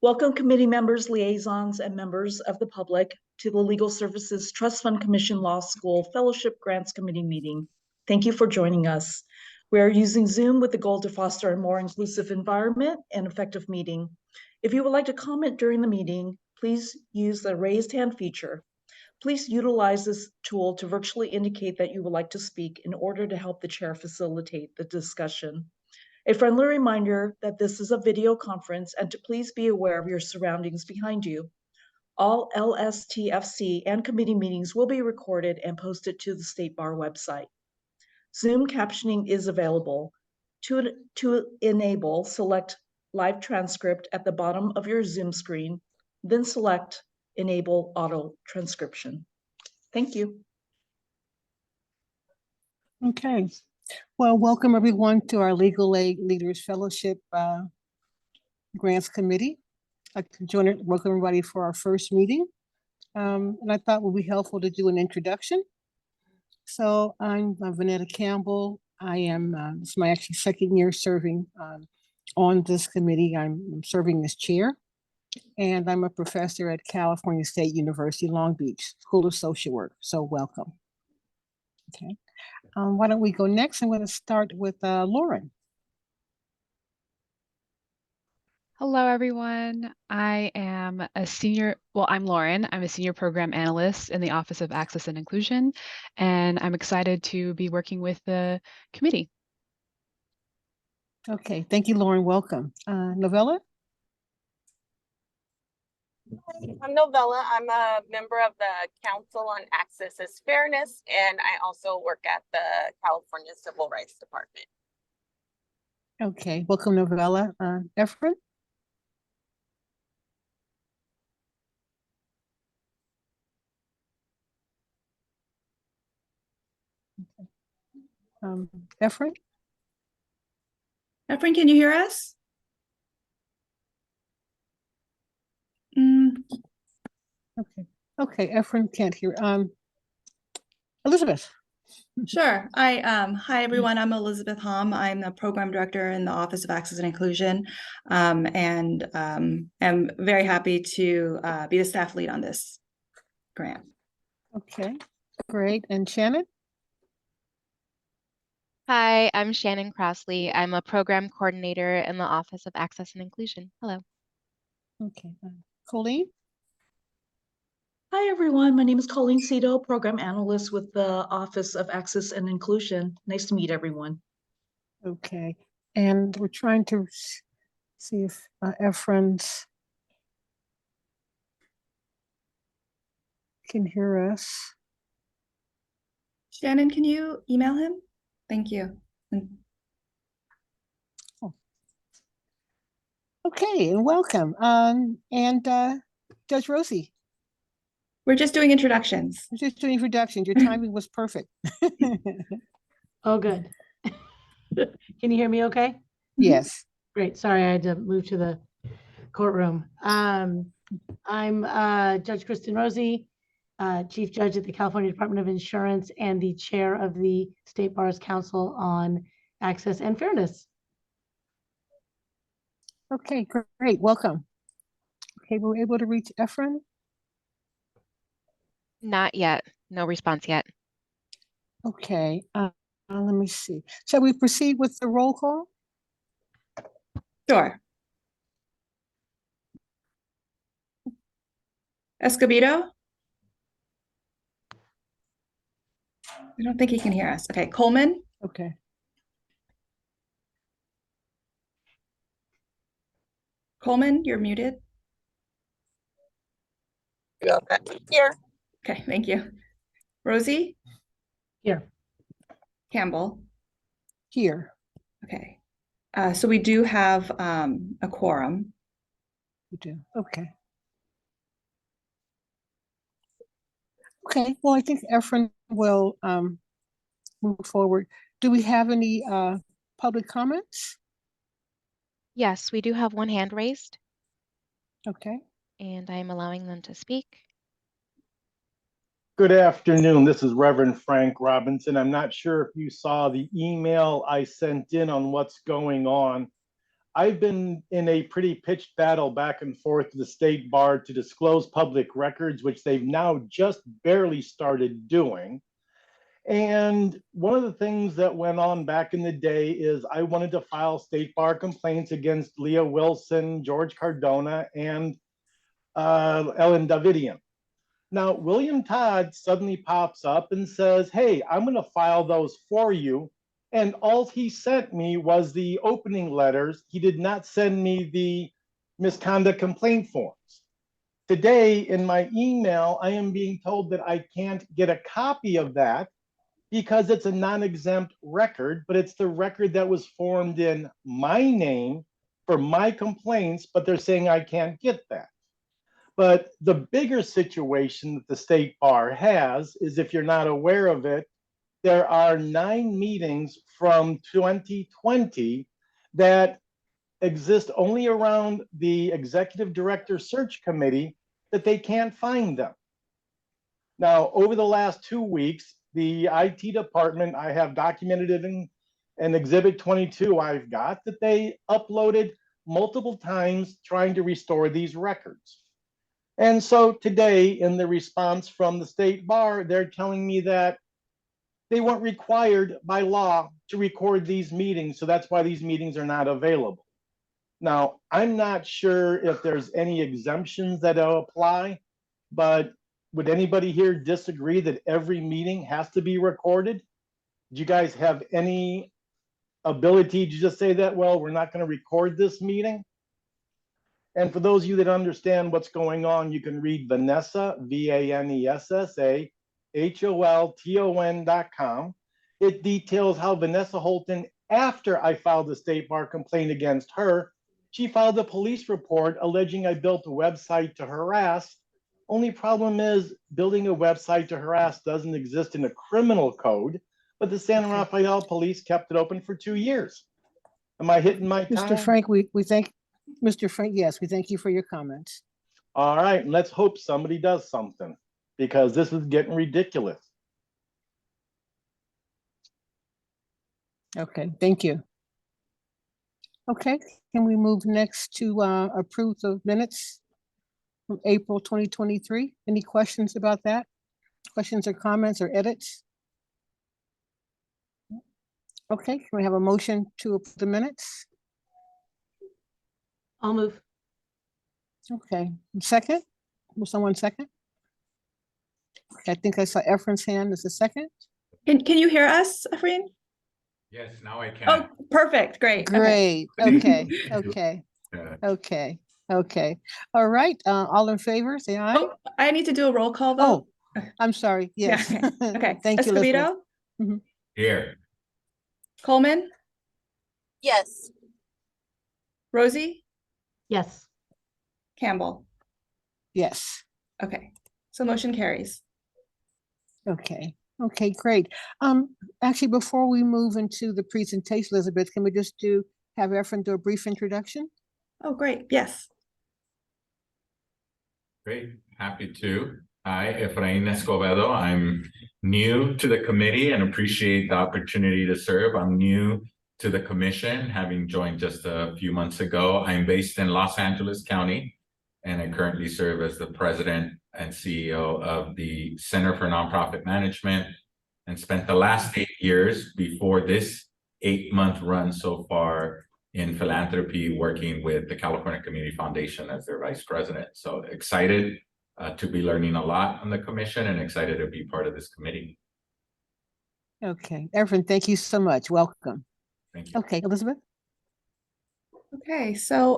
Welcome committee members, liaisons, and members of the public to the Legal Services Trust Fund Commission Law School Fellowship Grants Committee meeting. Thank you for joining us. We are using Zoom with the goal to foster a more inclusive environment and effective meeting. If you would like to comment during the meeting, please use the raised hand feature. Please utilize this tool to virtually indicate that you would like to speak in order to help the chair facilitate the discussion. A friendly reminder that this is a video conference and to please be aware of your surroundings behind you. All LSTFC and committee meetings will be recorded and posted to the State Bar website. Zoom captioning is available. To enable, select live transcript at the bottom of your Zoom screen, then select enable auto transcription. Thank you. Okay. Well, welcome everyone to our Legal Aid Leaders Fellowship Grants Committee. I'd like to welcome everybody for our first meeting. And I thought it would be helpful to do an introduction. So I'm Vanetta Campbell. I am, this is my actually second year serving on this committee. I'm serving as chair, and I'm a professor at California State University, Long Beach, School of Social Work. So welcome. Okay. Why don't we go next? I'm going to start with Lauren. Hello, everyone. I am a senior, I'm Lauren. I'm a senior program analyst in the Office of Access and Inclusion, and I'm excited to be working with the committee. Okay, thank you, Lauren. Welcome. Novella? I'm Novella. I'm a member of the Council on Access as Fairness, and I also work at the California Civil Rights Department. Okay, welcome, Novella. Efren? Efren? Efren, can you hear us? Okay, Efren can't hear. Elizabeth. Sure. Hi, everyone. I'm Elizabeth Hom. I'm the program director in the Office of Access and Inclusion, and am very happy to be the staff lead on this grant. Okay, great. And Shannon? Hi, I'm Shannon Crossley. I'm a program coordinator in the Office of Access and Inclusion. Hello. Okay, Colleen? Hi, everyone. My name is Colleen Cito, Program Analyst with the Office of Access and Inclusion. Nice to meet everyone. Okay, and we're trying to see if Efren's can hear us. Shannon, can you email him? Thank you. Oh. Okay, and welcome. And Judge Rosie. We're just doing introductions. We're just doing introductions. Your timing was perfect. Oh, good. Can you hear me okay? Yes. Great. Sorry, I had to move to the courtroom. I'm Judge Kristen Rosie, Chief Judge at the California Department of Insurance and the chair of the State Bar's Council on Access and Fairness. Okay, great. Welcome. Okay, we're able to reach Efren? Not yet. No response yet. Okay, let me see. Shall we proceed with the roll call? Sure. Escobedo? I don't think he can hear us. Okay, Coleman? Okay. Coleman, you're muted. Here. Okay, thank you. Rosie? Here. Campbell? Here. Okay. So we do have a quorum. We do. Okay. Okay, well, I think Efren will move forward. Do we have any public comments? Yes, we do have one hand raised, Okay. and I am allowing them to speak. Good afternoon. This is Reverend Frank Robinson. I'm not sure if you saw the email I sent in on what's going on. I've been in a pretty pitched battle back and forth to the state bar to disclose public records, which they've now just barely started doing. And one of the things that went on back in the day is I wanted to file state bar complaints against Leah Wilson, George Cardona, and Ellen Davidian. Now, William Todd suddenly pops up and says, hey, I'm going to file those for you. And all he sent me was the opening letters. He did not send me the misconduct complaint forms. Today, in my email, I am being told that I can't get a copy of that because it's a non-exempt record, but it's the record that was formed in my name for my complaints, but they're saying I can't get that. But the bigger situation that the state bar has is, if you're not aware of it, there are 9 meetings from 2020 that exist only around the executive director search committee that they can't find them. Now, over the last 2 weeks, the IT department, I have documented it in Exhibit 22 I've got, that they uploaded multiple times trying to restore these records. And so today, in the response from the state bar, they're telling me that they weren't required by law to record these meetings, so that's why these meetings are not available. Now, I'm not sure if there's any exemptions that apply, but would anybody here disagree that every meeting has to be recorded? Do you guys have any ability to just say that, well, we're not going to record this meeting? And for those of you that understand what's going on, you can read Vanessa, VANESSA, HOLTON.com. It details how Vanessa Holton, after I filed the state bar complaint against her, she filed a police report alleging I built a website to harass. Only problem is, building a website to harass doesn't exist in a criminal code, but the San Rafael police kept it open for 2 years. Am I hitting my time? Mr. Frank, we thank, Mr. Frank, yes, we thank you for your comments. All right, and let's hope somebody does something, because this is getting ridiculous. Okay, thank you. Okay, can we move next to approve the minutes from April 2023? Any questions about that? Questions or comments or edits? Okay, can we have a motion to approve the minutes? I'll move. Okay, second? Will someone second? Okay, I think I saw Efren's hand as a second. Can you hear us, Efrain? Yes, now I can. Oh, perfect. Great. Okay. Great, okay, Yeah. okay. All right, all in favor, say aye. Oh, I need to do a roll call vote. Oh, I'm sorry, Yeah, yes. Okay. Thank you, Elizabeth. Escobedo, Here. Coleman, Yes. Rosie, Yes. Campbell. Yes, Okay, so motion carries. okay, great. Actually, before we move into the presentation, Elizabeth, can we just have Efren do a brief introduction? Oh, great. Yes. Great, happy to. Hi, Efrain Escobedo. I'm new to the committee and appreciate the opportunity to serve. I'm new to the commission, having joined just a few months ago. I'm based in Los Angeles County, and I currently serve as the president and CEO of the Center for Nonprofit Management, and spent the last 8 years before this 8-month run so far in philanthropy, working with the California Community Foundation as their vice president. So excited to be learning a lot on the commission and excited to be part of this committee. Okay, Efren, thank you so much. Welcome. Thank you. Okay, Elizabeth? Okay, so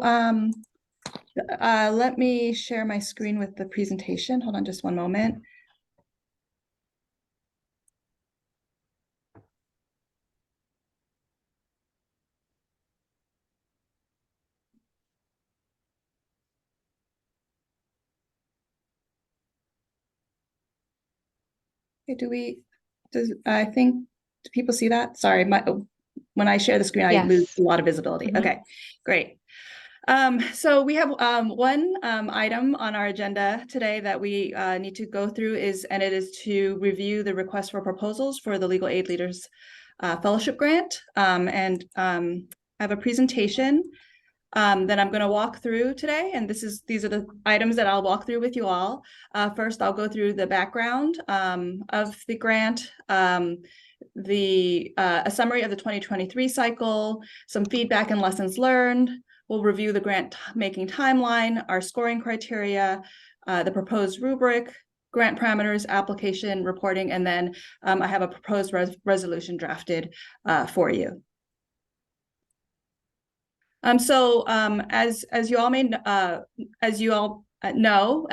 let me share my screen with the presentation. Hold on just one moment. Okay, do people see that? Sorry, when I share the screen, I lose Yes. a lot of visibility. Mhm. Okay, great. So we have one item on our agenda today that we need to go through and it is to review the request for proposals for the Legal Aid Leaders Fellowship Grant. I have a presentation that I'm going to walk through today. And these are the items that I'll walk through with you all. First, I'll go through the background of the grant, a summary of the 2023 cycle, some feedback and lessons learned. We'll review the grant making timeline, our scoring criteria, the proposed rubric, grant parameters, application, reporting, and then I have a proposed resolution drafted for you. As you all know,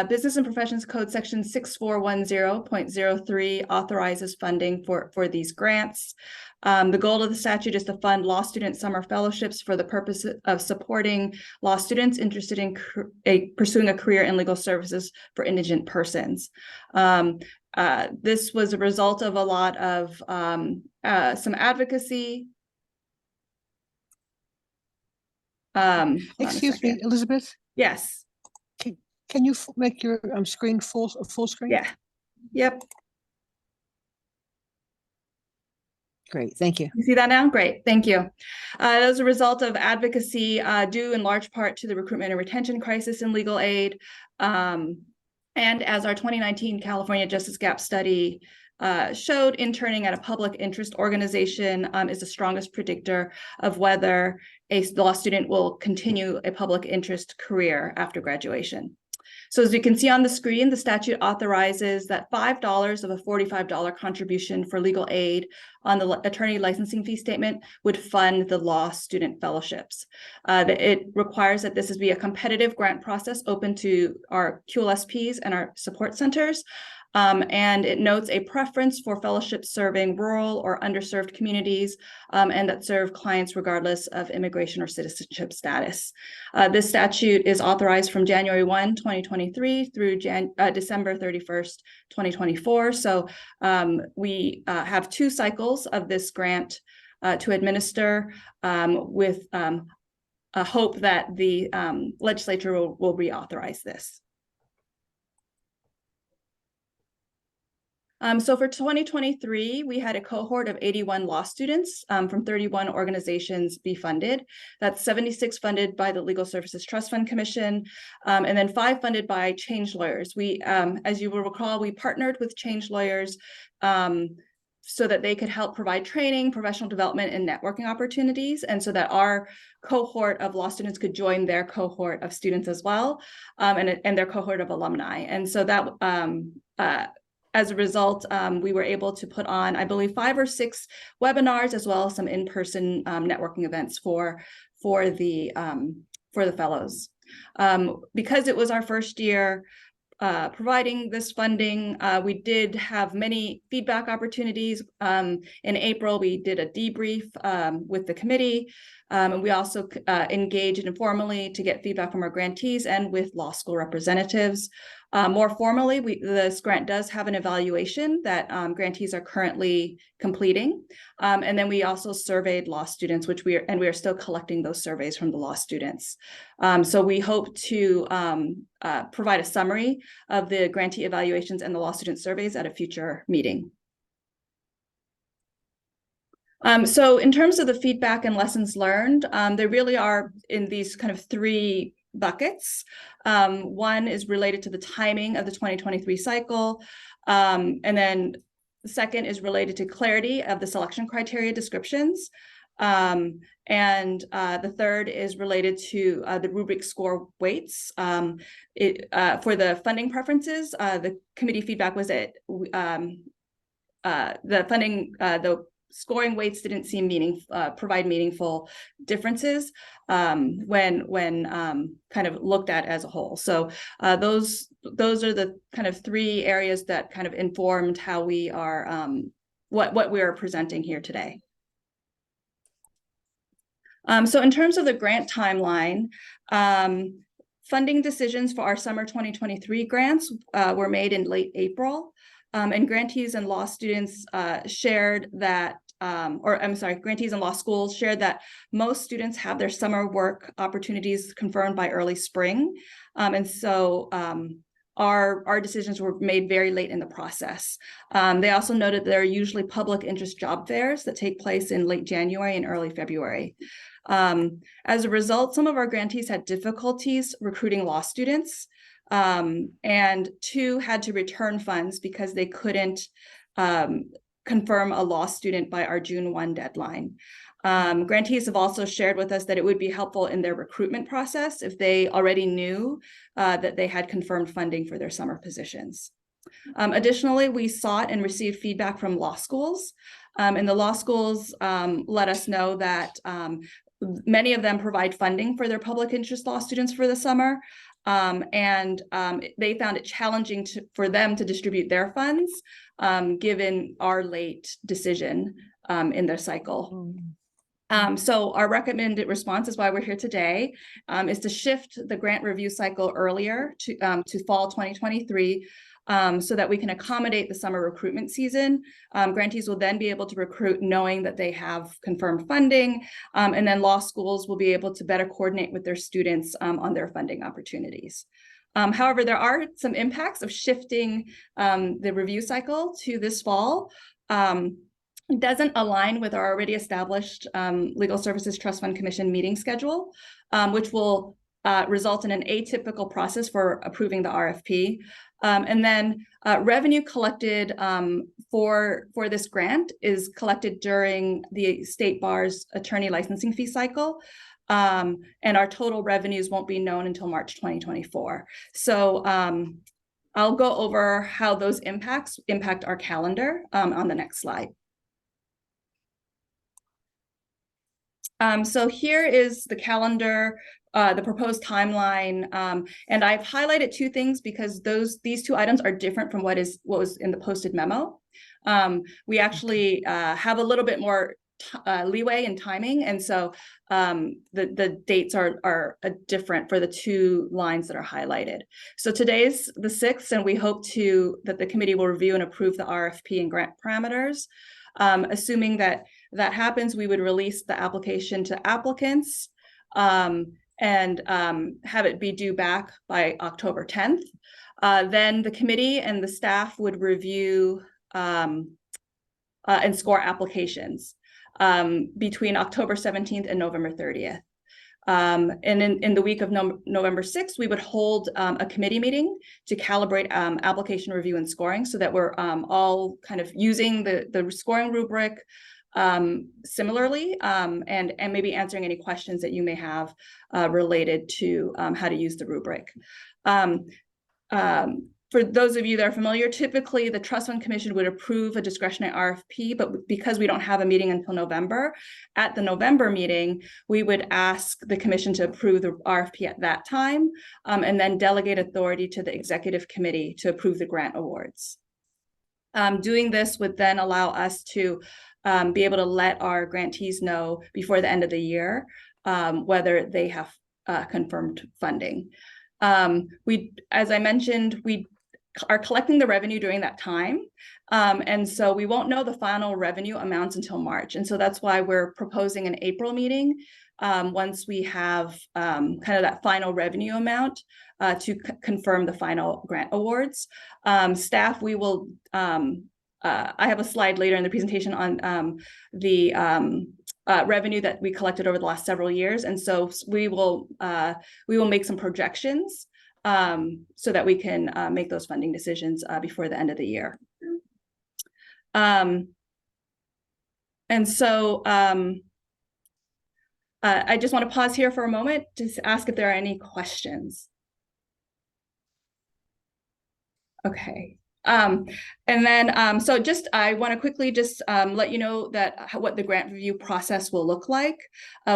Business and Professions Code Section 6410.03 authorizes funding for these grants. The goal of the statute is to fund law student summer fellowships for the purpose of supporting law students interested in pursuing a career in legal services for indigent persons. This was a result of a lot of some advocacy. Excuse me, Elizabeth, Yes. can you make your screen full screen? Yeah. Yep. Great, thank you. You see that now? Great, thank you. As a result of advocacy due in large part to the recruitment and retention crisis in legal aid, and as our 2019 California Justice Gap study showed, interning at a public interest organization is the strongest predictor of whether a law student will continue a public interest career after graduation. So as you can see on the screen, the statute authorizes that $5 of a $45 contribution for legal aid on the attorney licensing fee statement would fund the law student fellowships. It requires that this be a competitive grant process open to our QLSPs and our support centers. And it notes a preference for fellowships serving rural or underserved communities and that serve clients regardless of immigration or citizenship status. This statute is authorized from January 1, 2023 through December 31st, 2024. So we have 2 cycles of this grant to administer with a hope that the legislature will reauthorize this. So for 2023, we had a cohort of 81 law students from 31 organizations be funded. That's 76 funded by the Legal Services Trust Fund Commission, and then 5 funded by Change Lawyers. We, as you will recall, we partnered with Change Lawyers so that they could help provide training, professional development, and networking opportunities, and so that our cohort of law students could join their cohort of students as well, and their cohort of alumni. And so that as a result, we were able to put on, I believe, 5 or 6 webinars, as well as some in-person networking events for the fellows. Because it was our first year providing this funding, we did have many feedback opportunities. In April, we did a debrief with the committee, and we also engaged informally to get feedback from our grantees and with law school representatives. More formally, this grant does have an evaluation that grantees are currently completing. And then we also surveyed law students, we are still collecting those surveys from the law students. So we hope to provide a summary of the grantee evaluations and the law student surveys at a future meeting. So in terms of the feedback and lessons learned, they really are in these kind of 3 buckets. One is related to the timing of the 2023 cycle. And then the second is related to clarity of the selection criteria descriptions. And the third is related to the rubric score weights. For the funding preferences, the committee feedback was that the scoring weights didn't seem provide meaningful differences when kind of looked at as a whole. So those are the kind of 3 areas that kind of informed how we are what we are presenting here today. So in terms of the grant timeline, funding decisions for our summer 2023 grants were made in late April. And grantees and law students shared that, grantees and law schools shared that most students have their summer work opportunities confirmed by early spring. And so our decisions were made very late in the process. They also noted there are usually public interest job fairs that take place in late January and early February. As a result, some of our grantees had difficulties recruiting law students, and 2 had to return funds because they couldn't confirm a law student by our June 1 deadline. Grantees have also shared with us that it would be helpful in their recruitment process if they already knew that they had confirmed funding for their summer positions. Additionally, we sought and received feedback from law schools, and the law schools let us know that many of them provide funding for their public interest law students for the summer, and they found it challenging for them to distribute their funds, given our late decision in their cycle. So our recommended response is why we're here today, is to shift the grant review cycle earlier to fall 2023, so that we can accommodate the summer recruitment season. Grantees will then be able to recruit knowing that they have confirmed funding, and then law schools will be able to better coordinate with their students on their funding opportunities. However, there are some impacts of shifting the review cycle to this fall. It doesn't align with our already established Legal Services Trust Fund Commission meeting schedule, which will result in an atypical process for approving the RFP. And then revenue collected for this grant is collected during the State Bar's attorney licensing fee cycle. And our total revenues won't be known until March 2024. So I'll go over how those impacts impact our calendar on the next slide. So here is the calendar, the proposed timeline, and I've highlighted 2 things because these 2 items are different from what was in the posted memo. We actually have a little bit more leeway in timing, and so the dates are different for the 2 lines that are highlighted. So today's the 6th, and we hope that the committee will review and approve the RFP and grant parameters. Assuming that happens, we would release the application to applicants and have it be due back by October 10th. Then the committee and the staff would review and score applications between October 17th and November 30th. And in the week of November 6th, we would hold a committee meeting to calibrate application review and scoring so that we're all kind of using the scoring rubric similarly, and maybe answering any questions that you may have related to how to use the rubric. For those of you that are familiar, typically the Trust Fund Commission would approve a discretionary RFP, but because we don't have a meeting until November, at the November meeting, we would ask the Commission to approve the RFP at that time, and then delegate authority to the Executive Committee to approve the grant awards. Doing this would then allow us to be able to let our grantees know before the end of the year whether they have confirmed funding. As I mentioned, we are collecting the revenue during that time. And so we won't know the final revenue amounts until March. And so that's why we're proposing an April meeting once we have kind of that final revenue amount to confirm the final grant awards. Staff, we will, I have a slide later in the presentation on the revenue that we collected over the last several years. And so we will make some projections so that we can make those funding decisions before the end of the year. And so I just want to pause here for a moment to ask if there are any questions. Okay. And then, so just, I want to quickly just let you know that what the grant review process will look like.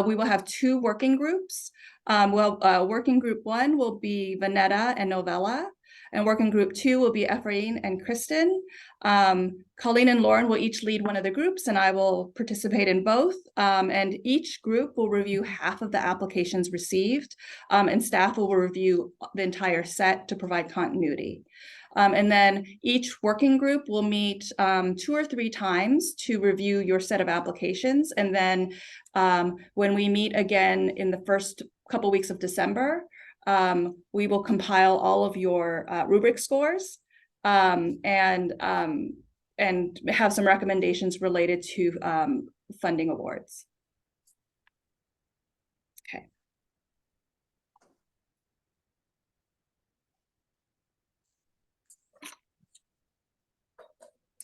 We will have 2 working groups. Working group 1 will be Vanetta and Novella, and working group 2 will be Efrain and Kristen. Colleen and Lauren will each lead one of the groups, and I will participate in both. And each group will review half of the applications received, and staff will review the entire set to provide continuity. And then each working group will meet 2 or 3 times to review your set of applications. And then when we meet again in the first couple weeks of December, we will compile all of your rubric scores and have some recommendations related to funding awards.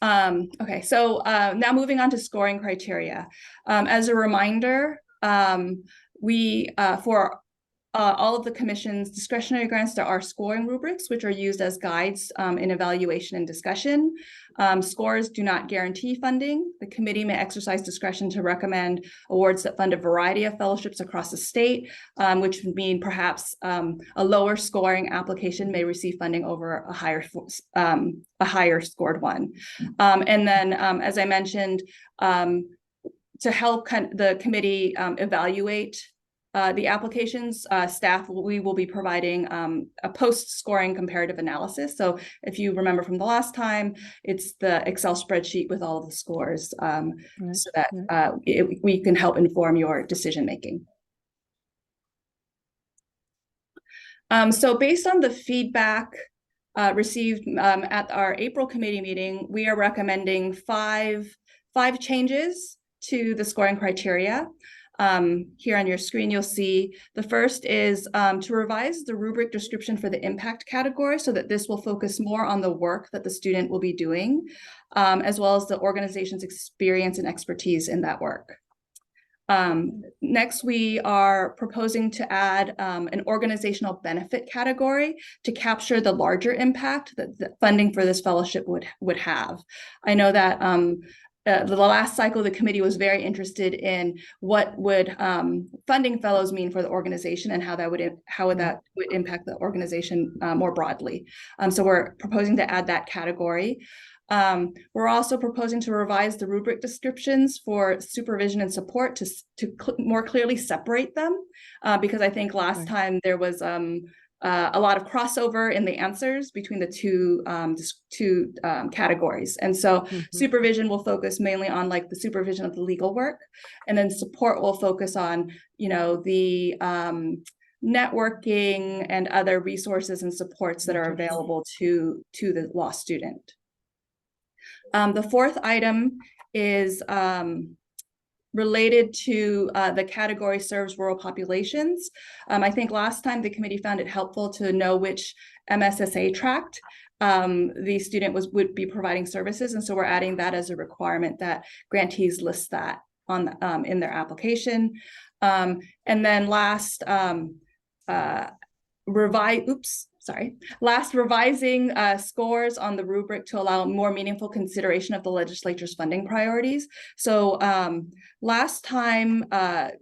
Okay, so now moving on to scoring criteria. As a reminder, we for all of the commission's discretionary grants, there are scoring rubrics, which are used as guides in evaluation and discussion. Scores do not guarantee funding. The committee may exercise discretion to recommend awards that fund a variety of fellowships across the state, which would mean perhaps a lower scoring application may receive funding over a higher scored one. And then, as I mentioned, to help the committee evaluate the applications, we will be providing a post-scoring comparative analysis. So if you remember from the last time, it's the Excel spreadsheet with all of the scores so that we can help inform your decision-making. So based on the feedback received at our April committee meeting, we are recommending five changes to the scoring criteria. Here on your screen, you'll see the first is to revise the rubric description for the impact category so that this will focus more on the work that the student will be doing, as well as the organization's experience and expertise in that work. Next, we are proposing to add an organizational benefit category to capture the larger impact that the funding for this fellowship would have. I know that the last cycle, the committee was very interested in what would funding fellows mean for the organization and how that would impact the organization more broadly. So we're proposing to add that category. We're also proposing to revise the rubric descriptions for supervision and support to more clearly separate them, because I think last time there was a lot of crossover in the answers between the two categories. And so supervision will focus mainly on like the supervision of the legal work, and then support will focus on, you know, the networking and other resources and supports that are available to the law student. The fourth item is related to the category serves rural populations. I think last time the committee found it helpful to know which MSSA tract the student would be providing services, and so we're adding that as a requirement that grantees list that on in their application. And then last, revising scores on the rubric to allow more meaningful consideration of the legislature's funding priorities. So last time,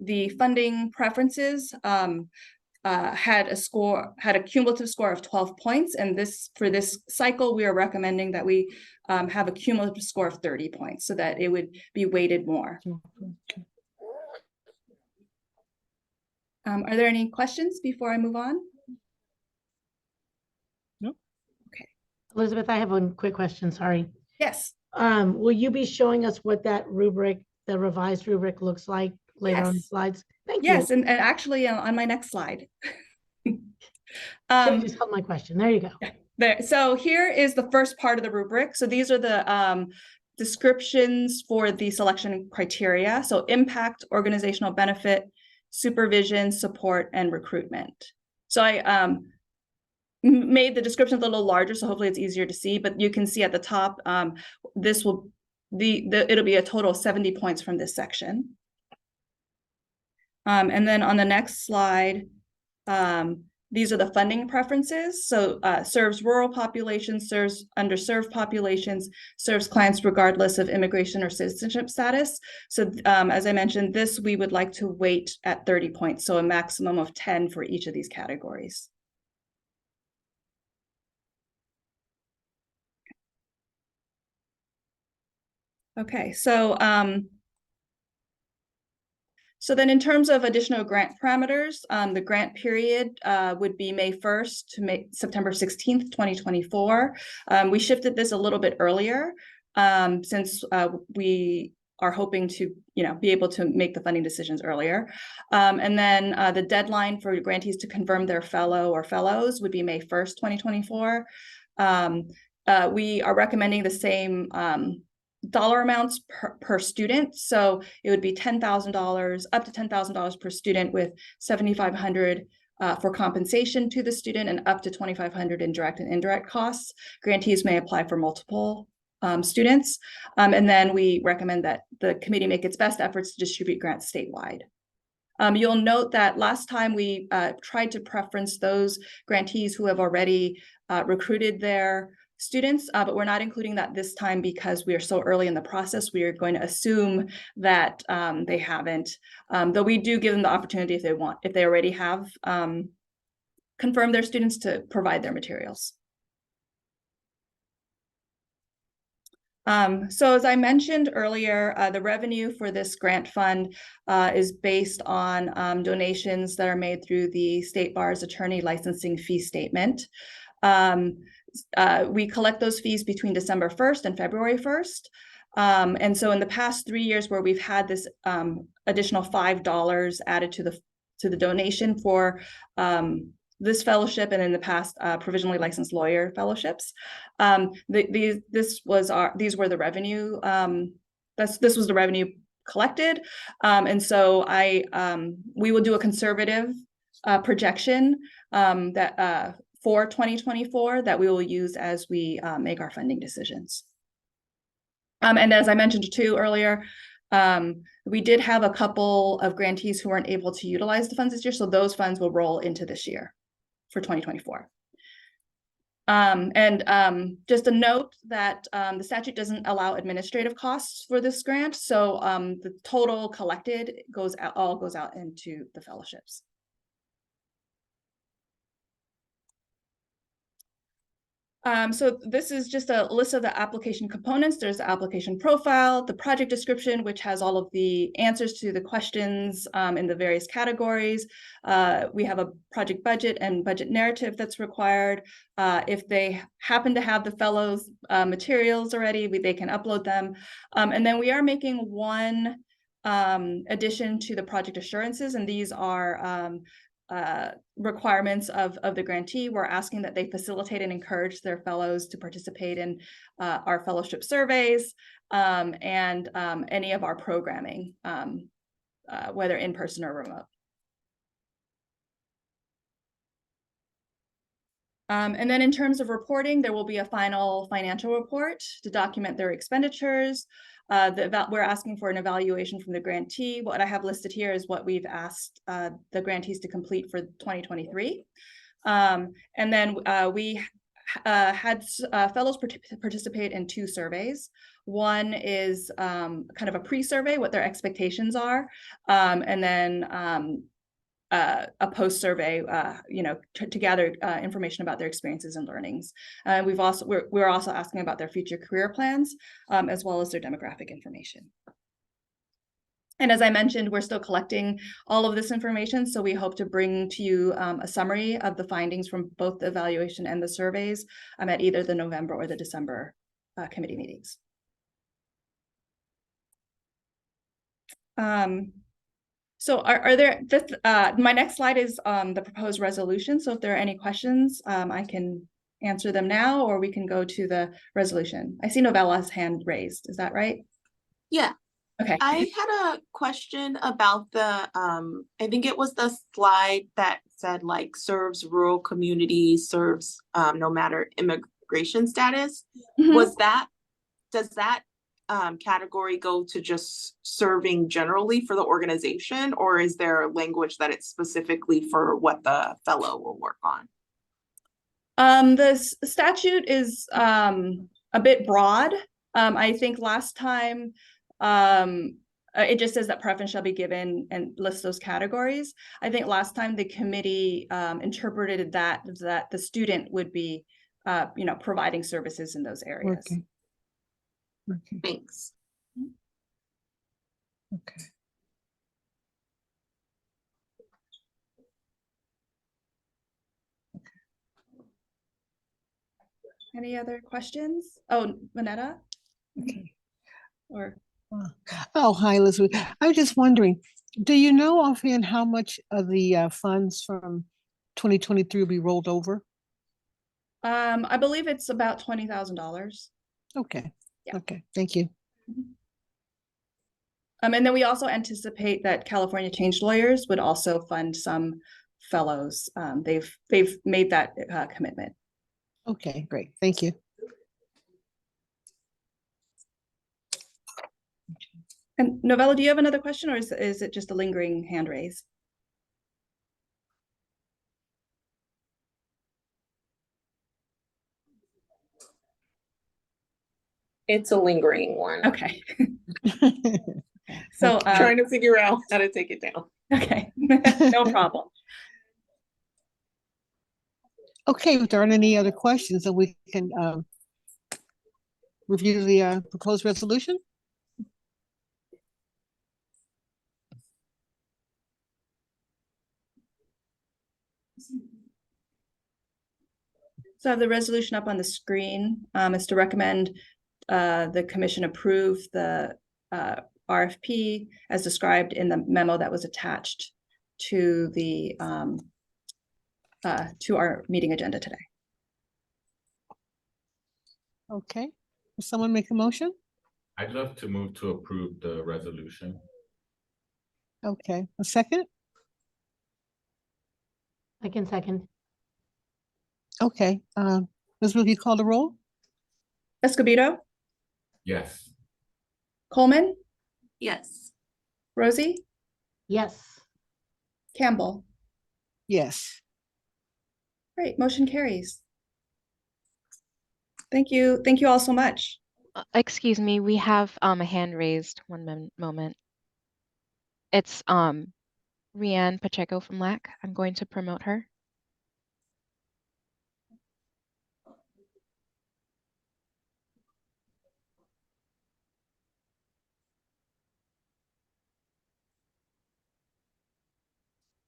the funding preferences had a cumulative score of 12 points, and for this cycle, we are recommending that we have a cumulative score of 30 points so that it would be weighted more. Are there any questions before I move on? Elizabeth, I have one quick question, sorry. Yes. Will you be showing us what that rubric, the revised rubric looks like later on the slides? Thank you. Yes, and actually on my next slide. Just held my question, there you go. There. So here is the first part of the rubric. So these are the descriptions for the selection criteria. So impact, organizational benefit, supervision, support, and recruitment. So I made the descriptions a little larger, so hopefully it's easier to see, but you can see at the top, this will it'll be a total of 70 points from this section. And then on the next slide, these are the funding preferences. So serves rural populations, serves underserved populations, serves clients regardless of immigration or citizenship status. So as I mentioned, this we would like to weight at 30 points, so a maximum of 10 for each of these categories. Okay, so then in terms of additional grant parameters, the grant period would be May 1st to September 16th, 2024. We shifted this a little bit earlier since we are hoping to, be able to make the funding decisions earlier. And then the deadline for grantees to confirm their fellow or fellows would be May 1st, 2024. We are recommending the same dollar amounts per student. So it would be $10,000, up to $10,000 per student, with $7,500 for compensation to the student and up to $2,500 in direct and indirect costs. Grantees may apply for multiple students. And then we recommend that the committee make its best efforts to distribute grants statewide. You'll note that last time we tried to preference those grantees who have already recruited their students, but we're not including that this time because we are so early in the process. We are going to assume that they haven't, though we do give them the opportunity if they already have confirmed their students, to provide their materials. So as I mentioned earlier, the revenue for this grant fund is based on donations that are made through the State Bar's attorney licensing fee statement. We collect those fees between December 1st and February 1st. And so in the past 3 years where we've had this additional $5 added to the donation for this fellowship, and in the past provisionally licensed lawyer fellowships, these were the revenue. This was the revenue collected, and so we will do a conservative projection that for 2024 that we will use as we make our funding decisions. And as I mentioned too earlier, we did have a couple of grantees who weren't able to utilize the funds this year, so those funds will roll into this year for 2024. Just a note that the statute doesn't allow administrative costs for this grant, so the total collected all goes out into the fellowships. So this is just a list of the application components. There's the application profile, the project description, which has all of the answers to the questions in the various categories. We have a project budget and budget narrative that's required. If they happen to have the fellows materials already, they can upload them. And then we are making one addition to the project assurances, and these are requirements of the grantee. We're asking that they facilitate and encourage their fellows to participate in our fellowship surveys and any of our programming, whether in person or remote. And then in terms of reporting, there will be a final financial report to document their expenditures. We're asking for an evaluation from the grantee. What I have listed here is what we've asked the grantees to complete for 2023. And then we had fellows participate in 2 surveys. One is kind of a pre-survey, what their expectations are, and then a post-survey, to gather information about their experiences and learnings. We're also asking about their future career plans, as well as their demographic information. And as I mentioned, we're still collecting all of this information, so we hope to bring to you a summary of the findings from both the evaluation and the surveys at either the November or the December committee meetings. So are there, my next slide is the proposed resolution. So if there are any questions, I can answer them now, or we can go to the resolution. I see Novella's hand raised. Is that right? Yeah. Okay. I had a question about the, I think it was the slide that said like serves rural communities, serves no matter immigration status. Mm-hmm. Does that category go to just serving generally for the organization, or is there language that it's specifically for what the fellow will work on? The statute is a bit broad. I think last time it just says that preference shall be given and lists those categories. I think last time the committee interpreted that the student would be providing services in those areas. Okay. Okay. Thanks. Okay. Any other questions? Oh, Vanetta? Okay. Or Oh, hi, Elizabeth. I was just wondering, do you know offhand how much of the funds from 2023 will be rolled over? I believe it's about $20,000. Okay. Yeah. Okay. Thank you. And then we also anticipate that California Change Lawyers would also fund some fellows. They've made that commitment. Okay, great. Thank you. And Novella, do you have another question, or is it just a lingering hand raise? It's a lingering one. Okay. So Trying to figure out how to take it down. okay, no problem. Okay, if there aren't any other questions, then we can review the proposed resolution. So I have the resolution up on the screen. Is to recommend the commission approve the RFP as described in the memo that was attached to the to our meeting agenda today. Okay, will someone make a motion? I'd love to move to approve the resolution. Okay, a second? I can second. Okay, Ms. Will you call the roll? Escobedo, Yes. Coleman, Yes. Rosie, Yes. Campbell. Yes. Great, motion carries. Thank you. Thank you all so much. Excuse me, we have a hand raised. One moment. It's Rianne Pacheco from LAC. I'm going to promote her.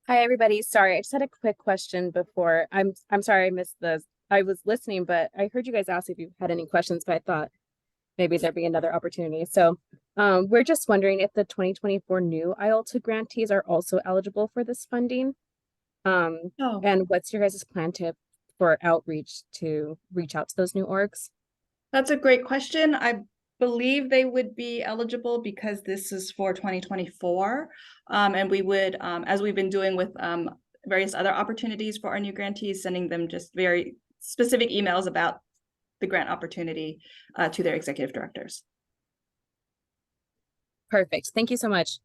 Hi, everybody. Sorry, I just had a quick question before. I'm sorry I missed this. I was listening, but I heard you guys ask if you had any questions, but I thought maybe there'd be another opportunity. So we're just wondering if the 2024 new IALTA grantees are also eligible for this funding. Oh, And what's your guys' plan for outreach to reach out to those new orgs? that's a great question. I believe they would be eligible because this is for 2024. And we would, as we've been doing with various other opportunities for our new grantees, sending them just very specific emails about the grant opportunity to their executive directors. Perfect. Thank you so much.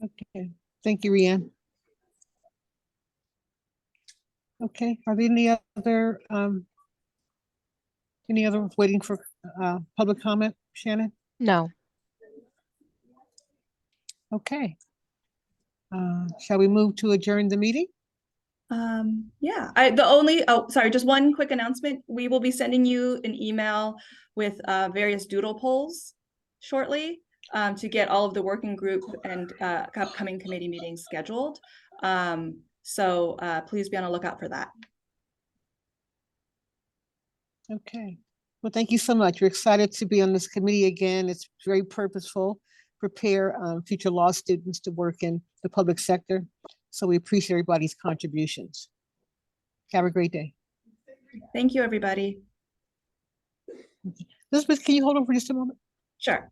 Okay, thank you, Rianne. Okay, are there any other waiting for public comment, Shannon? No. Okay. Shall we move to adjourn the meeting? Yeah, sorry, just one quick announcement. We will be sending you an email with various doodle polls shortly to get all of the working group and upcoming committee meetings scheduled. So please be on the lookout for that. Okay, well, thank you so much. We're excited to be on this committee again. It's very purposeful, prepare future law students to work in the public sector. So we appreciate everybody's contributions. Have a great day. Thank you, everybody. Elizabeth, can you hold on for just a moment? Sure.